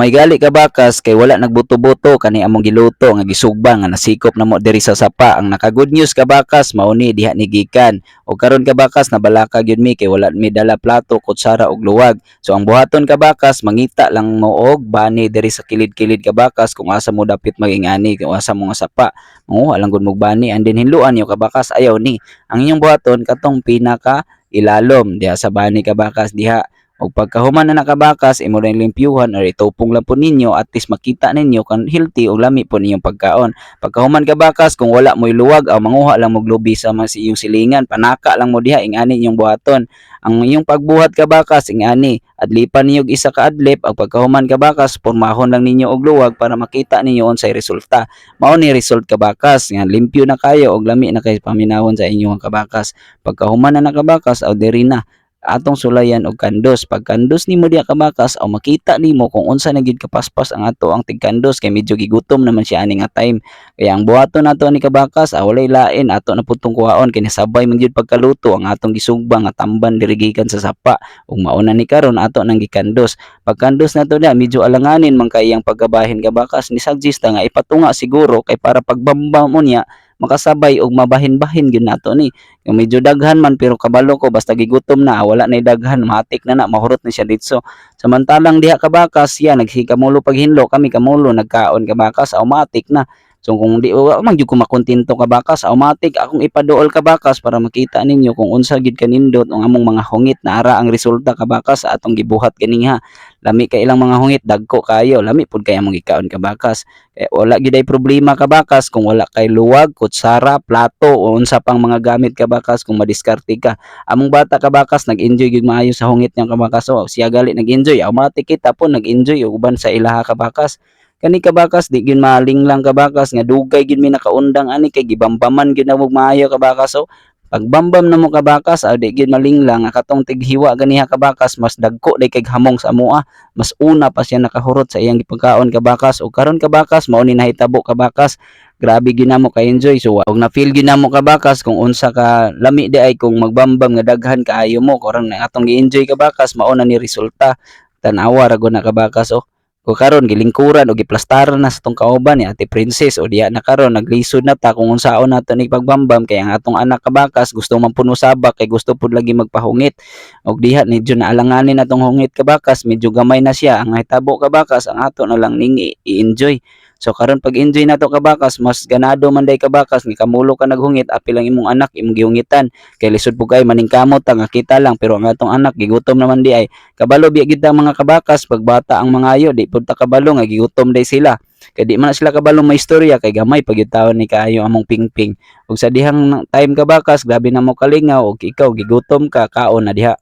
May gali ka bakas kay wala nagbuto-buto kani among giluto nga gisugba nga nasikop na mo diri sa sapa. Ang naka good news ka bakas mao ni diha ni gikan. O karon ka bakas nabalaka gyud mi kay wala mi dala plato, kutsara ug luwag. So ang buhaton ka bakas mangita lang mo og bani diri sa kilid-kilid ka bakas kung asa mo dapit magingani kung asa mo nga sapa. Manguha lang gud mo bani and then hinluan yo ka bakas ayaw ni. Ang inyong buhaton katong pinaka ilalom diha sa bani ka bakas diha. Og pagkahuman na nakabakas imo ring limpyuhan or itupong lang po ninyo at least makita ninyo kan healthy o lami po ninyong pagkaon. Pagkahuman ka bakas kung wala mo'y luwag aw manguha lang mo lubi sa mga iyong silingan, panaka lang mo diha ingani inyong buhaton. Ang iyong pagbuhat ka bakas ingani adlipan niyo isa ka adlip ang pagkahuman ka bakas pormahon lang ninyo og luwag para makita ninyo unsay resulta. Mao ni result ka bakas nga limpyo na kayo og lami na kay paminawon sa inyong kabakas. Pagkahuman na nakabakas aw diri na atong sulayan og kandos. Pag kandos nimo diha ka bakas aw makita nimo kung unsa na gid kapaspas ang ato ang tigkandos kay medyo gigutom naman siya ani nga time. Kaya ang buhaton nato ni kabakas walay lain ato na putong kuhaon kay nasabay man gyud pagkaluto ang atong gisugba nga tamban diri gikan sa sapa ug mauna ni karon ato nang gikandos. Pag kandos nato na medyo alanganin man kay iyang paggabahin kabakas ni suggest nga ipatunga siguro kay para pagbamba mo niya makasabay og mabahin-bahin gyud nato ni. Yung medyo daghan man pero kabalo ko basta gigutom na wala na daghan matik na mahurot na siya ditso. Samantalang diha kabakas siya nagsikamulo paghinlo kami kamulo nagkaon kabakas automatic na. So kung di man gyud ko makontento kabakas automatic akong ipaduol kabakas para makita ninyo kung unsa gid kanindot ang among mga hungit na ara ang resulta kabakas sa atong gibuhat kaniha. Lami kay ilang mga hungit dagko kayo lami pud kay among gikaon kabakas. Kaya wala gid ay problema kabakas kung wala kay luwag, kutsara, plato o unsa pang mga gamit kabakas kung madiskarte ka. Among bata kabakas nag-enjoy gyud maayo sa hungit niyang kabakas. So siya gali nag-enjoy automatic kita po nag-enjoy uban sa ilaha kabakas. Kani kabakas di gyud malinglang kabakas nga dugay gyud mi nakaundang ani kay gibambaman gyud na mo maayo kabakas. So pagbambam na mo kabakas di gyud malinglang nga katong tighiwa ganiha kabakas mas dagko day kay hamong sa amoa mas una pa siya nakahurot sa iyang gipagkaon kabakas o karon kabakas mao ni nahitabo kabakas grabe gyud namo ka enjoy. So og na feel gyud namo kabakas kung unsa ka lami di ay kung magbambam nga daghan kaayo mo karon atong gi-enjoy kabakas mao na ni resulta tan-awa ra gud na kabakas. O karon gilingkuran o giplastaran na sa tong kauban ni Ate Princess o diya na karon naglisod na ta kung unsaon nato ni pagbambam kay ang atong anak kabakas gusto man puno sabak kay gusto pud lagi magpahungit og diha medyo naalanganin atong hungit kabakas medyo gamay na siya ang hitabo kabakas ang ato na lang ning i-enjoy. So karon pag enjoy nato kabakas mas ganado man day kabakas ni kamulo ka naghungit apil lang imong anak imong giungitan kay lisod pud kay maningkamot ta nga kita lang pero ang atong anak gigutom naman di ay kabalo biya gid ang mga kabakas pagbata ang mga ayo di pud ta kabalo nga gigutom day sila kay di man na sila kabalo may istorya kay gamay pag ni kaayo among pingping ug sa dihang time kabakas grabe na mo kalingaw og ikaw gigutom ka kaon na diha.